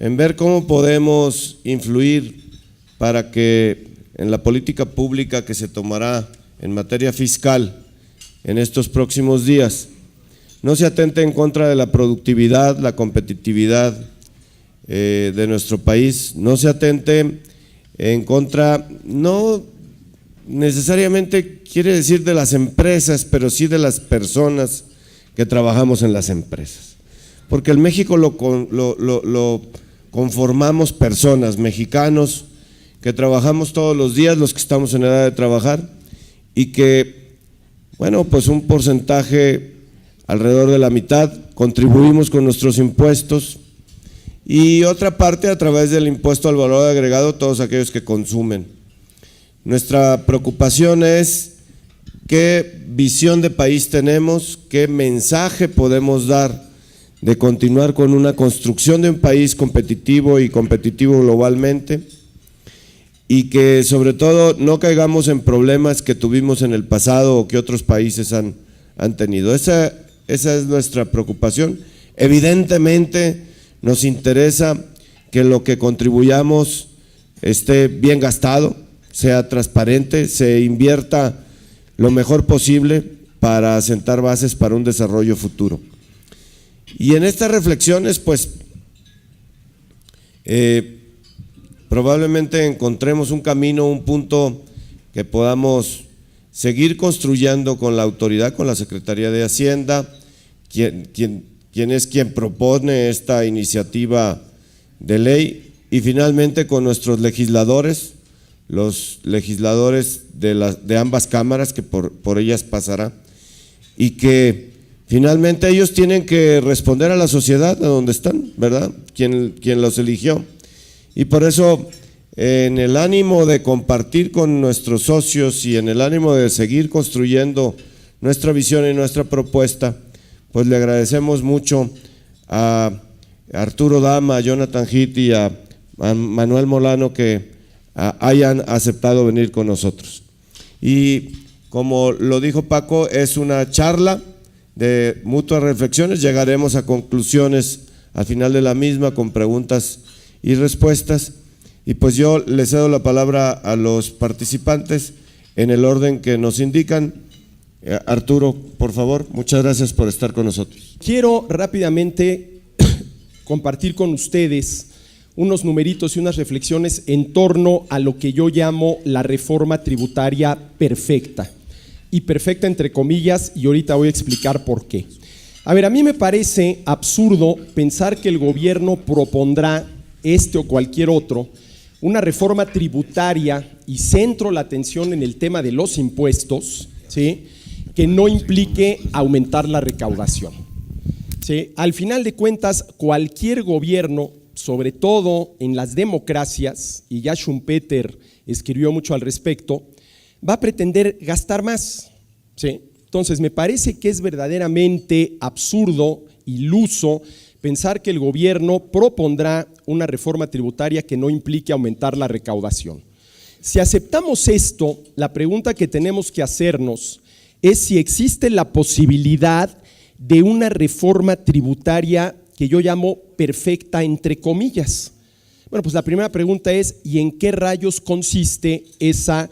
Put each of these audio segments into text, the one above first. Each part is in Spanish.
en ver cómo podemos influir para que en la política pública que se tomará en materia fiscal en estos próximos días no se atente en contra de la productividad, la competitividad de nuestro país, no se atente en contra, no necesariamente quiere decir de las empresas, pero sí de las personas que trabajamos en las empresas, porque el México lo conformamos personas, mexicanos que trabajamos todos los días, los que estamos en edad de trabajar, y que, bueno, pues un porcentaje alrededor de la mitad contribuimos con nuestros impuestos y otra parte a través del impuesto al valor agregado, todos aquellos que consumen. Nuestra preocupación es qué visión de país tenemos, qué mensaje podemos dar de continuar con una construcción de un país competitivo y competitivo globalmente, y que sobre todo no caigamos en problemas que tuvimos en el pasado o que otros países han tenido. Esa es nuestra preocupación. Evidentemente nos interesa que lo que contribuyamos esté bien gastado, sea transparente, se invierta lo mejor posible para sentar bases para un desarrollo futuro. Y en estas reflexiones, pues, probablemente encontremos un camino, un punto que podamos seguir construyendo con la autoridad, con la Secretaría de Hacienda, quien es quien propone esta iniciativa de ley, y finalmente con nuestros legisladores, los legisladores de ambas cámaras, que por ellas pasará, y que finalmente ellos tienen que responder a la sociedad de donde están, ¿verdad? Quien los eligió. Y por eso, en el ánimo de compartir con nuestros socios y en el ánimo de seguir construyendo nuestra visión y nuestra propuesta, pues le agradecemos mucho a Arturo Dama, a Jonathan Heath y a Manuel Molano que hayan aceptado venir con nosotros. Y como lo dijo Paco, es una charla de mutuas reflexiones, llegaremos a conclusiones al final de la misma con preguntas y respuestas, y pues yo le cedo la palabra a los participantes en el orden que nos indican. Arturo, por favor, muchas gracias por estar con nosotros. Quiero rápidamente compartir con ustedes unos numeritos y unas reflexiones en torno a lo que yo llamo la reforma tributaria perfecta, y perfecta entre comillas, y ahorita voy a explicar por qué. A ver, a mí me parece absurdo pensar que el gobierno propondrá este o cualquier otro una reforma tributaria y centro la atención en el tema de los impuestos, ¿sí?, que no implique aumentar la recaudación, ¿sí? Al final de cuentas, cualquier gobierno, sobre todo en las democracias, y ya Schumpeter escribió mucho al respecto, va a pretender gastar más, ¿sí? Entonces me parece que es verdaderamente absurdo, iluso, pensar que el gobierno propondrá una reforma tributaria que no implique aumentar la recaudación. Si aceptamos esto, la pregunta que tenemos que hacernos es si existe la posibilidad de una reforma tributaria que yo llamo perfecta entre comillas. Bueno, pues la primera pregunta es, ¿y en qué rayos consiste esa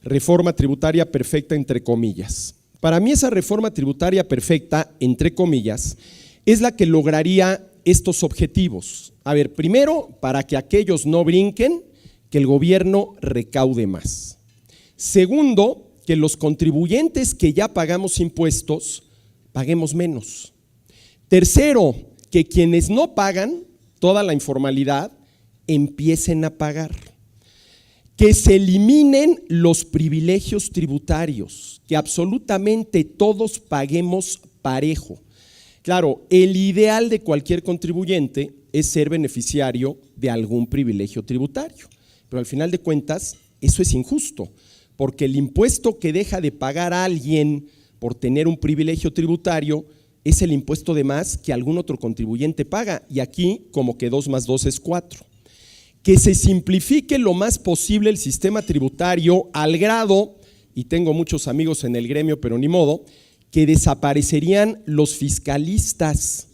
reforma tributaria perfecta entre comillas? Para mí esa reforma tributaria perfecta entre comillas es la que lograría estos objetivos. A ver, primero, para que aquellos no brinquen, que el gobierno recaude más. Segundo, que los contribuyentes que ya pagamos impuestos, paguemos menos. Tercero, que quienes no pagan, toda la informalidad, empiecen a pagar. Que se eliminen los privilegios tributarios, que absolutamente todos paguemos parejo. Claro, el ideal de cualquier contribuyente es ser beneficiario de algún privilegio tributario, pero al final de cuentas eso es injusto, porque el impuesto que deja de pagar a alguien por tener un privilegio tributario es el impuesto de más que algún otro contribuyente paga, y aquí como que 2 más 2 es 4. Que se simplifique lo más posible el sistema tributario al grado, y tengo muchos amigos en el gremio, pero ni modo, que desaparecerían los fiscalistas,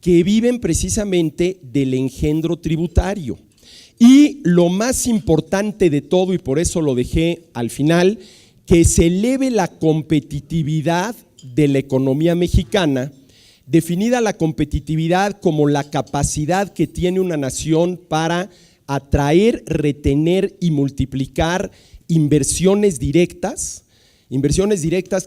que viven precisamente del engendro tributario. Y lo más importante de todo, y por eso lo dejé al final, que se eleve la competitividad de la economía mexicana, definida la competitividad como la capacidad que tiene una nación para atraer, retener y multiplicar inversiones directas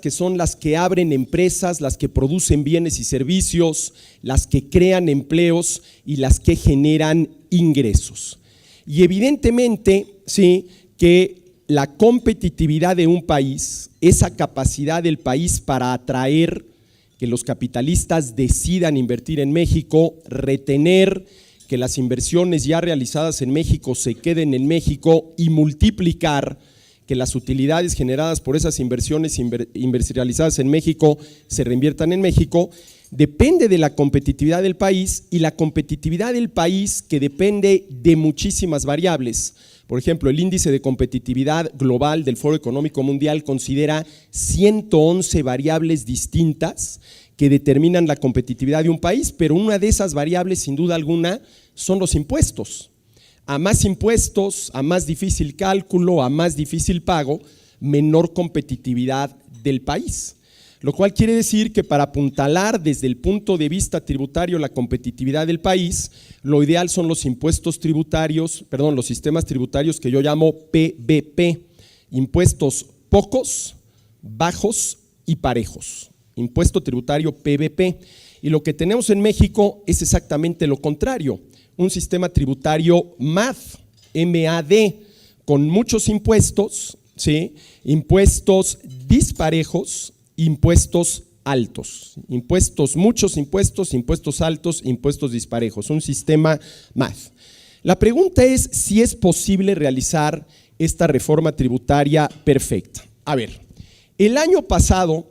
que son las que abren empresas, las que producen bienes y servicios, las que crean empleos y las que generan ingresos. Y evidentemente, sí, que la competitividad de un país, esa capacidad del país para atraer, que los capitalistas decidan invertir en México, retener, que las inversiones ya realizadas en México se queden en México y multiplicar, que las utilidades generadas por esas inversiones realizadas en México se reinviertan en México, depende de la competitividad del país, y la competitividad del país que depende de muchísimas variables. Por ejemplo, el índice de competitividad global del Foro Económico Mundial considera 111 variables distintas que determinan la competitividad de un país, pero una de esas variables, sin duda alguna, son los impuestos. A más impuestos, a más difícil cálculo, a más difícil pago, menor competitividad del país. Lo cual quiere decir que para apuntalar desde el punto de vista tributario la competitividad del país, lo ideal son los impuestos tributarios, los sistemas tributarios que yo llamo PBP, impuestos pocos, bajos y parejos, impuesto tributario PBP. Y lo que tenemos en México es exactamente lo contrario, un sistema tributario MAD, con muchos impuestos, ¿sí? Impuestos disparejos, impuestos altos, muchos impuestos, impuestos altos, impuestos disparejos, un sistema MAD. La pregunta es si es posible realizar esta reforma tributaria perfecta. A ver, el año pasado,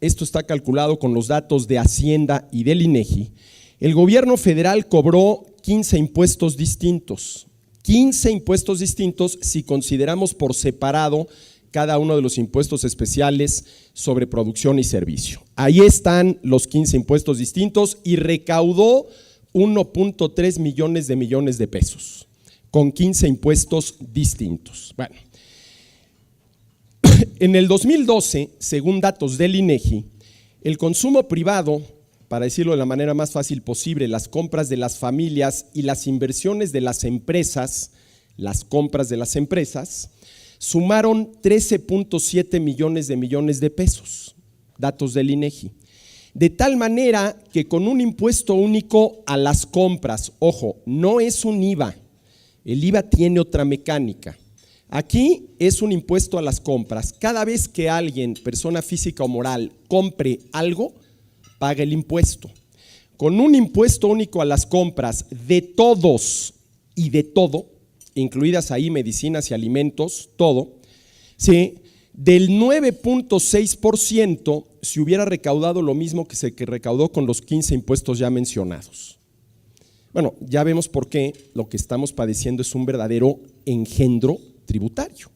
esto está calculado con los datos de Hacienda y del INEGI, el gobierno federal cobró 15 impuestos distintos, 15 impuestos distintos si consideramos por separado cada uno de los impuestos especiales sobre producción y servicio. Ahí están los 15 impuestos distintos y recaudó 1.3 millones de pesos con 15 impuestos distintos. Bueno, en el 2012, según datos del INEGI, el consumo privado, para decirlo de la manera más fácil posible, las compras de las familias y las inversiones de las empresas, las compras de las empresas, sumaron 13.7 millones de pesos, datos del INEGI. De tal manera que con un impuesto único a las compras, ojo, no es un IVA, el IVA tiene otra mecánica. Aquí es un impuesto a las compras. Cada vez que alguien, persona física o moral, compre algo, paga el impuesto. Con un impuesto único a las compras de todos y de todo, incluidas ahí medicinas y alimentos, todo, ¿sí? Del 9.6% se hubiera recaudado lo mismo que se recaudó con los 15 impuestos ya mencionados. Bueno, ya vemos por qué lo que estamos padeciendo es un verdadero engendro tributario,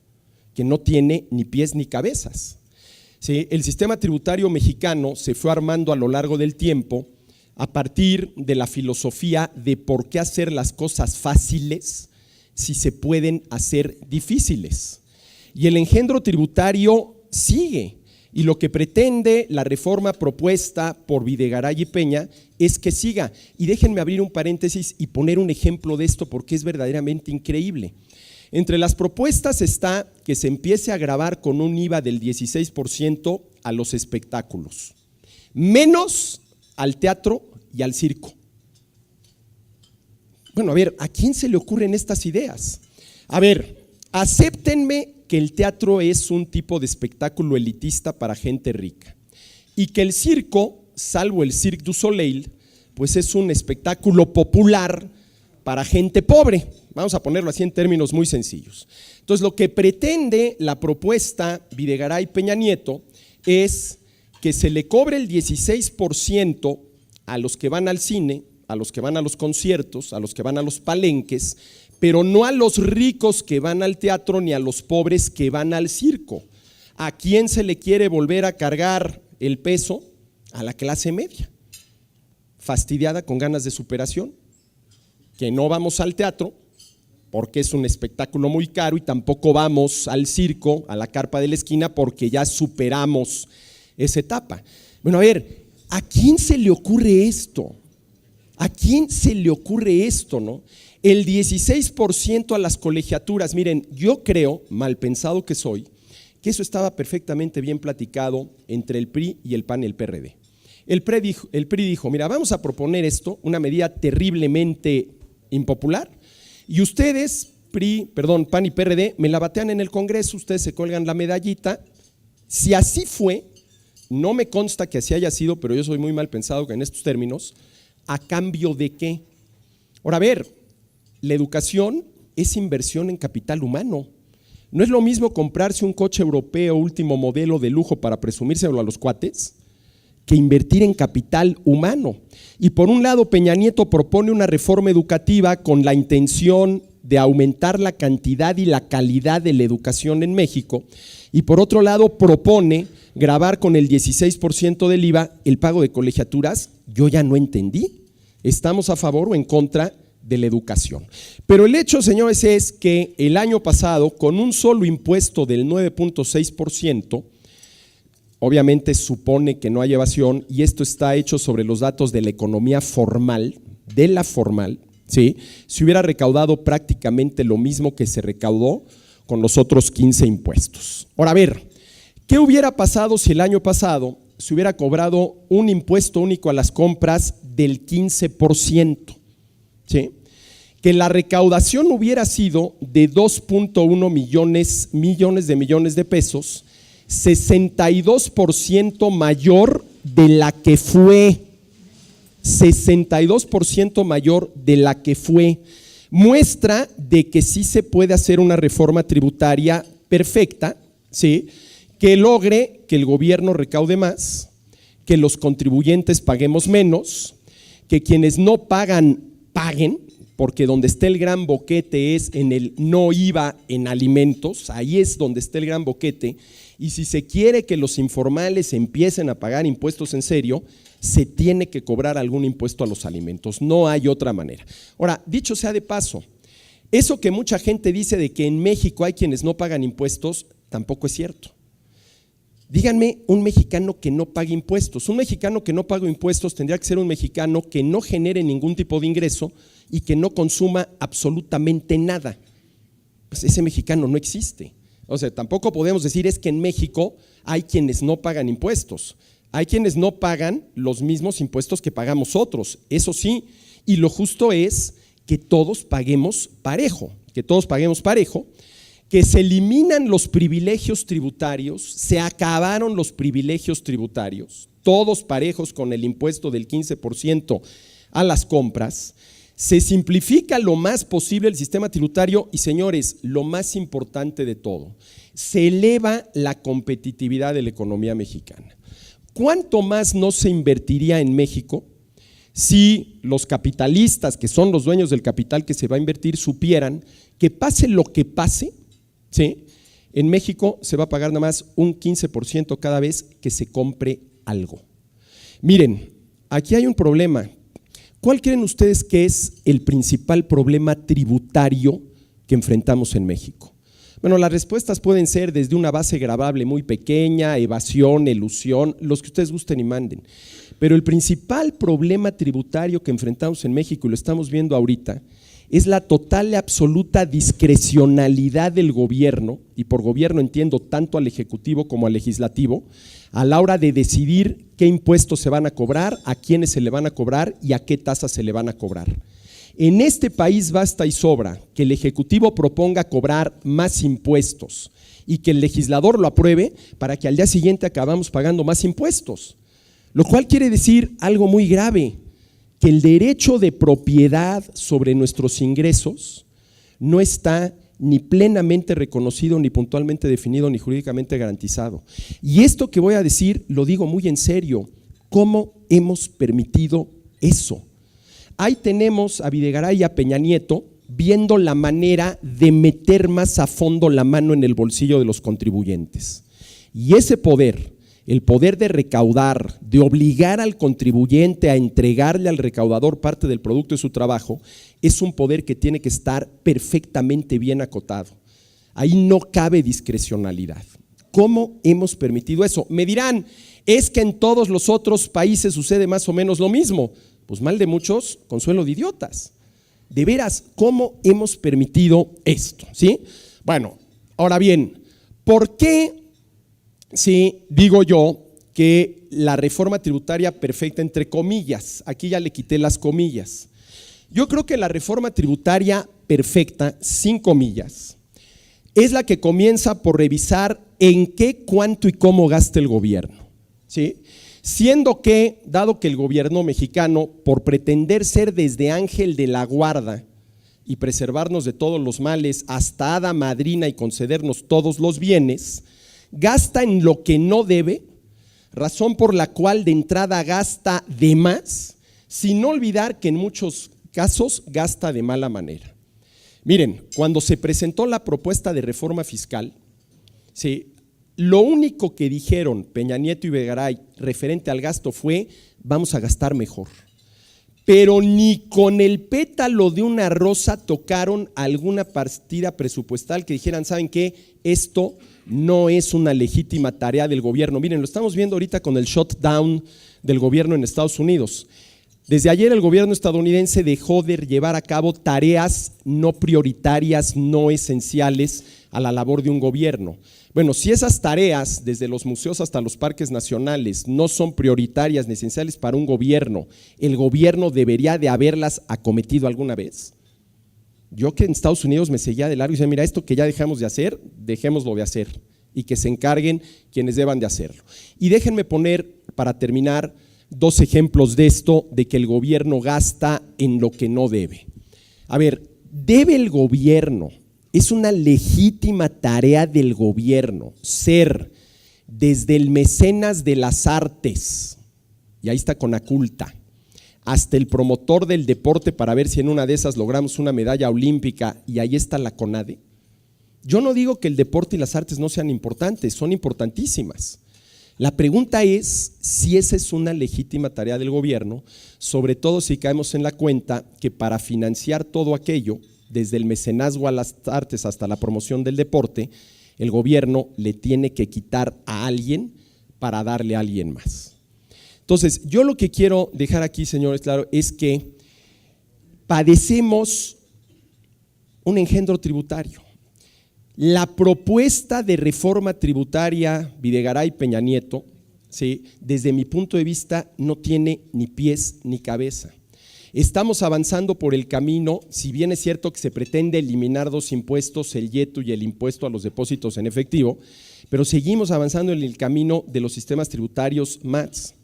que no tiene ni pies ni cabezas. ¿Sí? El sistema tributario mexicano se fue armando a lo largo del tiempo a partir de la filosofía de por qué hacer las cosas fáciles si se pueden hacer difíciles. Y el engendro tributario sigue, y lo que pretende la reforma propuesta por Videgaray y Peña es que siga. Y déjenme abrir un paréntesis y poner un ejemplo de esto porque es verdaderamente increíble. Entre las propuestas está que se empiece a gravar con un IVA del 16% a los espectáculos, menos al teatro y al circo. Bueno, a ver, ¿a quién se le ocurren estas ideas? A ver, acéptenme que el teatro es un tipo de espectáculo elitista para gente rica y que el circo, salvo el Cirque du Soleil, pues es un espectáculo popular para gente pobre. Vamos a ponerlo así en términos muy sencillos. Entonces, lo que pretende la propuesta Videgaray Peña Nieto es que se le cobre el 16% a los que van al cine, a los que van a los conciertos, a los que van a los palenques, pero no a los ricos que van al teatro ni a los pobres que van al circo. ¿A quién se le quiere volver a cargar el peso? A la clase media. fastidiada con ganas de superación, que no vamos al teatro porque es un espectáculo muy caro y tampoco vamos al circo, a la carpa de la esquina, porque ya superamos esa etapa. Bueno, a ver, ¿a quién se le ocurre esto? ¿A quién se le ocurre esto, no? El 16% a las colegiaturas. Miren, yo creo, mal pensado que soy, que eso estaba perfectamente bien platicado entre el PRI y el PAN y el PRD. El PRI dijo, mira, vamos a proponer esto, una medida terriblemente impopular, y ustedes, PAN y PRD, me la batean en el Congreso, ustedes se colgan la medallita. Si así fue, no me consta que así haya sido, pero yo soy muy mal pensado en estos términos. ¿A cambio de qué? Ahora, a ver, la educación es inversión en capital humano. No es lo mismo comprarse un coche europeo último modelo de lujo para presumírselo a los cuates que invertir en capital humano. Y por un lado, Peña Nieto propone una reforma educativa con la intención de aumentar la cantidad y la calidad de la educación en México, y por otro lado propone gravar con el 16% del IVA el pago de colegiaturas. Yo ya no entendí, ¿estamos a favor o en contra de la educación? Pero el hecho, señores, es que el año pasado, con un solo impuesto del 9.6%, obviamente supone que no hay evasión, y esto está hecho sobre los datos de la economía formal, de la formal, ¿sí? Se hubiera recaudado prácticamente lo mismo que se recaudó con los otros 15 impuestos. Ahora, a ver, ¿qué hubiera pasado si el año pasado se hubiera cobrado un impuesto único a las compras del 15%? ¿Sí? Que la recaudación hubiera sido de 2.1 millones de pesos, 62% mayor de la que fue, 62% mayor de la que fue. Muestra de que sí se puede hacer una reforma tributaria perfecta, ¿sí? Que logre que el gobierno recaude más, que los contribuyentes paguemos menos, que quienes no pagan, paguen, porque donde está el gran boquete es en el no IVA en alimentos, ahí es donde está el gran boquete. Y si se quiere que los informales empiecen a pagar impuestos en serio, se tiene que cobrar algún impuesto a los alimentos, no hay otra manera. Ahora, dicho sea de paso, eso que mucha gente dice de que en México hay quienes no pagan impuestos, tampoco es cierto. Díganme un mexicano que no pague impuestos. Un mexicano que no pague impuestos tendría que ser un mexicano que no genere ningún tipo de ingreso y que no consuma absolutamente nada. Pues ese mexicano no existe. O sea, tampoco podemos decir es que en México hay quienes no pagan impuestos. Hay quienes no pagan los mismos impuestos que pagamos otros, eso sí, y lo justo es que todos paguemos parejo, que se eliminan los privilegios tributarios, se acabaron los privilegios tributarios, todos parejos con el impuesto del 15% a las compras, se simplifica lo más posible el sistema tributario y, señores, lo más importante de todo, se eleva la competitividad de la economía mexicana. ¿Cuánto más no se invertiría en México si los capitalistas, que son los dueños del capital que se va a invertir, supieran que pase lo que pase, ¿sí? En México se va a pagar nada más un 15% cada vez que se compre algo? Miren, aquí hay un problema. ¿Cuál creen ustedes que es el principal problema tributario que enfrentamos en México? Bueno, las respuestas pueden ser desde una base gravable muy pequeña, evasión, elusión, los que ustedes gusten y manden. Pero el principal problema tributario que enfrentamos en México, y lo estamos viendo ahorita, es la total y absoluta discrecionalidad del gobierno, y por gobierno entiendo tanto al ejecutivo como al legislativo, a la hora de decidir qué impuestos se van a cobrar, a quiénes se le van a cobrar y a qué tasas se le van a cobrar. En este país basta y sobra que el Ejecutivo proponga cobrar más impuestos y que el legislador lo apruebe para que al día siguiente acabamos pagando más impuestos, lo cual quiere decir algo muy grave, que el derecho de propiedad sobre nuestros ingresos no está ni plenamente reconocido, ni puntualmente definido, ni jurídicamente garantizado. Y esto que voy a decir lo digo muy en serio, ¿cómo hemos permitido eso? Ahí tenemos a Videgaray y a Peña Nieto viendo la manera de meter más a fondo la mano en el bolsillo de los contribuyentes. Y ese poder, el poder de recaudar, de obligar al contribuyente a entregarle al recaudador parte del producto de su trabajo, es un poder que tiene que estar perfectamente bien acotado. Ahí no cabe discrecionalidad. ¿Cómo hemos permitido eso? Me dirán, es que en todos los otros países sucede más o menos lo mismo. Pues mal de muchos, consuelo de idiotas. De veras, ¿cómo hemos permitido esto? ¿Sí? Bueno, ahora bien, ¿por qué digo yo que la reforma tributaria perfecta, entre comillas, aquí ya le quité las comillas? Yo creo que la reforma tributaria perfecta, sin comillas, es la que comienza por revisar en qué, cuánto y cómo gasta el gobierno, ¿sí? Siendo que, dado que el gobierno mexicano, por pretender ser desde ángel de la guarda y preservarnos de todos los males hasta hada madrina y concedernos todos los bienes, gasta en lo que no debe, razón por la cual de entrada gasta de más, sin olvidar que en muchos casos gasta de mala manera. Miren, cuando se presentó la propuesta de reforma fiscal, ¿sí?, lo único que dijeron Peña Nieto y Videgaray referente al gasto fue: vamos a gastar mejor. Pero ni con el pétalo de una rosa tocaron alguna partida presupuestal que dijeran, ¿saben qué? Esto no es una legítima tarea del gobierno. Miren, lo estamos viendo ahorita con el shutdown del gobierno en Estados Unidos. Desde ayer el gobierno estadounidense dejó de llevar a cabo tareas no prioritarias, no esenciales a la labor de un gobierno. Bueno, si esas tareas, desde los museos hasta los parques nacionales, no son prioritarias ni esenciales para un gobierno, ¿el gobierno debería de haberlas acometido alguna vez? Yo, que en Estados Unidos me seguía de largo y decía, mira, esto que ya dejamos de hacer, dejémoslo de hacer y que se encarguen quienes deban de hacerlo. Y déjenme poner, para terminar, 2 ejemplos de esto, de que el gobierno gasta en lo que no debe. A ver, ¿debe el gobierno? Es una legítima tarea del gobierno ser desde el mecenas de las artes, y ahí está Conaculta, hasta el promotor del deporte para ver si en una de esas logramos una medalla olímpica, y ahí está la CONADE. Yo no digo que el deporte y las artes no sean importantes, son importantísimas. La pregunta es si esa es una legítima tarea del gobierno, sobre todo si caemos en la cuenta que para financiar todo aquello, desde el mecenazgo a las artes hasta la promoción del deporte, el gobierno le tiene que quitar a alguien para darle a alguien más. Entonces, yo lo que quiero dejar aquí, señores, claro, es que padecemos un engendro tributario. La propuesta de reforma tributaria Videgaray Peña Nieto, ¿sí?, desde mi punto de vista, no tiene ni pies ni cabeza. Estamos avanzando por el camino, si bien es cierto que se pretende eliminar 2 impuestos, el IETU y el impuesto a los depósitos en efectivo, pero seguimos avanzando en el camino de los sistemas tributarios MATS.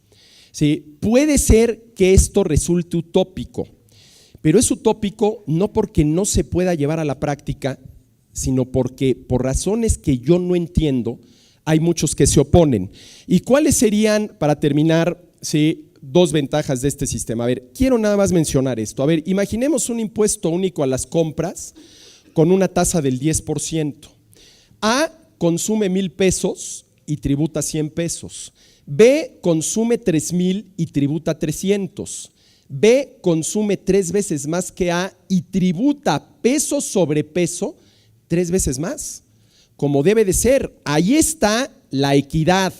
¿Sí? Puede ser que esto resulte utópico, pero es utópico no porque no se pueda llevar a la práctica, sino porque por razones que yo no entiendo, hay muchos que se oponen. ¿Y cuáles serían, para terminar, sí, 2 ventajas de este sistema? A ver, quiero nada más mencionar esto. A ver, imaginemos un impuesto único a las compras con una tasa del 10%. A consume 1,000 pesos y tributa 100 pesos. B consume 3,000 y tributa 300. B consume 3 veces más que A y tributa peso sobre peso 3 veces más, como debe de ser. Ahí está la equidad,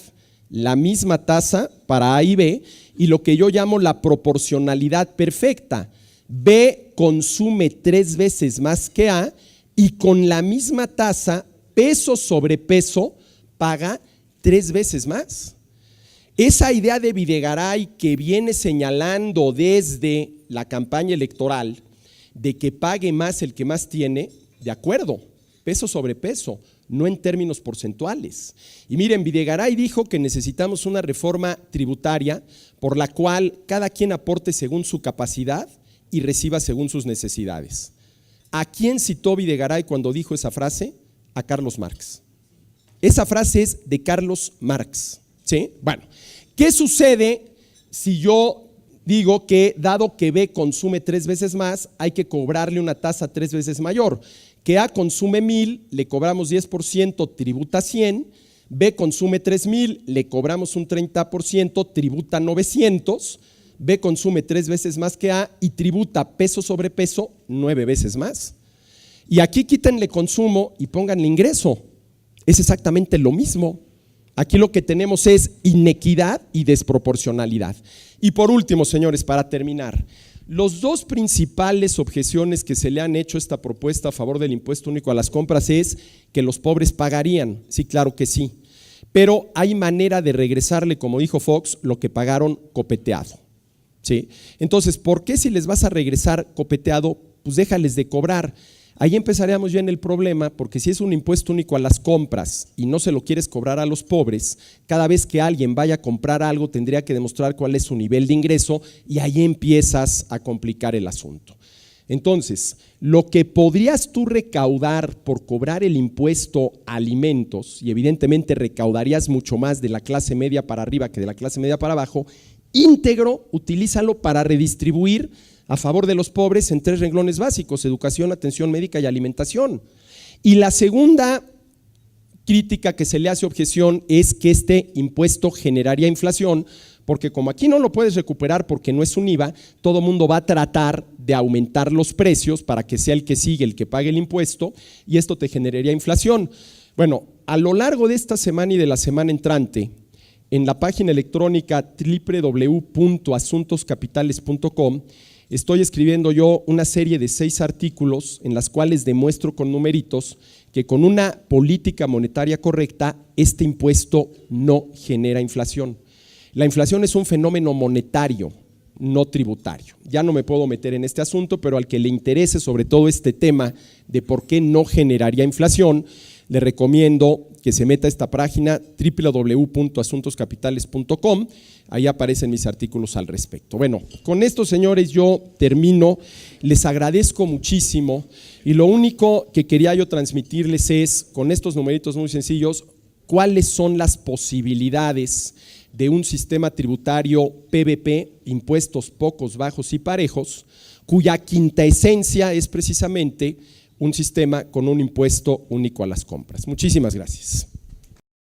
la misma tasa para A y B, y lo que yo llamo la proporcionalidad perfecta. B consume 3 veces más que A y con la misma tasa, peso sobre peso, paga 3 veces más. Esa idea de Videgaray que viene señalando desde la campaña electoral de que pague más el que más tiene, de acuerdo, peso sobre peso, no en términos porcentuales. Y miren, Videgaray dijo que necesitamos una reforma tributaria por la cual cada quien aporte según su capacidad y reciba según sus necesidades. ¿A quién citó Videgaray cuando dijo esa frase? A Carlos Marx. Esa frase es de Carlos Marx, ¿sí? Bueno, ¿qué sucede si yo digo que dado que B consume 3 veces más, hay que cobrarle una tasa 3 veces mayor? Que A consume 1,000, le cobramos 10%, tributa 100, B consume 3,000, le cobramos un 30%, tributa 900, B consume 3 veces más que A y tributa peso sobre peso 9 veces más. Y aquí quítenle consumo y pónganle ingreso. Es exactamente lo mismo. Aquí lo que tenemos es inequidad y desproporcionalidad. Y por último, señores, para terminar, los dos principales objeciones que se le han hecho a esta propuesta a favor del impuesto único a las compras es que los pobres pagarían. Sí, claro que sí. Pero hay manera de regresarle, como dijo Fox, lo que pagaron copeteado. ¿Sí? Entonces, ¿por qué si les vas a regresar copeteado? Pues déjales de cobrar. Ahí empezaríamos ya en el problema, porque si es un impuesto único a las compras y no se lo quieres cobrar a los pobres, cada vez que alguien vaya a comprar algo tendría que demostrar cuál es su nivel de ingreso y ahí empiezas a complicar el asunto. Entonces, lo que podrías tú recaudar por cobrar el impuesto a alimentos, y evidentemente recaudarías mucho más de la clase media para arriba que de la clase media para abajo, íntegro, utilízalo para redistribuir a favor de los pobres en 3 renglones básicos: educación, atención médica y alimentación. Y la segunda crítica que se le hace objeción es que este impuesto generaría inflación, porque como aquí no lo puedes recuperar porque no es un IVA, todo mundo va a tratar de aumentar los precios para que sea el que sigue el que pague el impuesto y esto te generaría inflación. Bueno, a lo largo de esta semana y de la semana entrante, en la página electrónica www.asuntoscapitales.com estoy escribiendo yo una serie de 6 artículos en las cuales demuestro con numeritos que con una política monetaria correcta este impuesto no genera inflación. La inflación es un fenómeno monetario, no tributario. Ya no me puedo meter en este asunto, pero al que le interese sobre todo este tema de por qué no generaría inflación, le recomiendo que se meta a esta página www.asuntoscapitales.com, ahí aparecen mis artículos al respecto. Bueno, con esto, señores, yo termino, les agradezco muchísimo y lo único que quería yo transmitirles es, con estos numeritos muy sencillos, cuáles son las posibilidades de un sistema tributario PBP, impuestos pocos, bajos y parejos, cuya quinta esencia es precisamente un sistema con un impuesto único a las compras. Muchísimas gracias.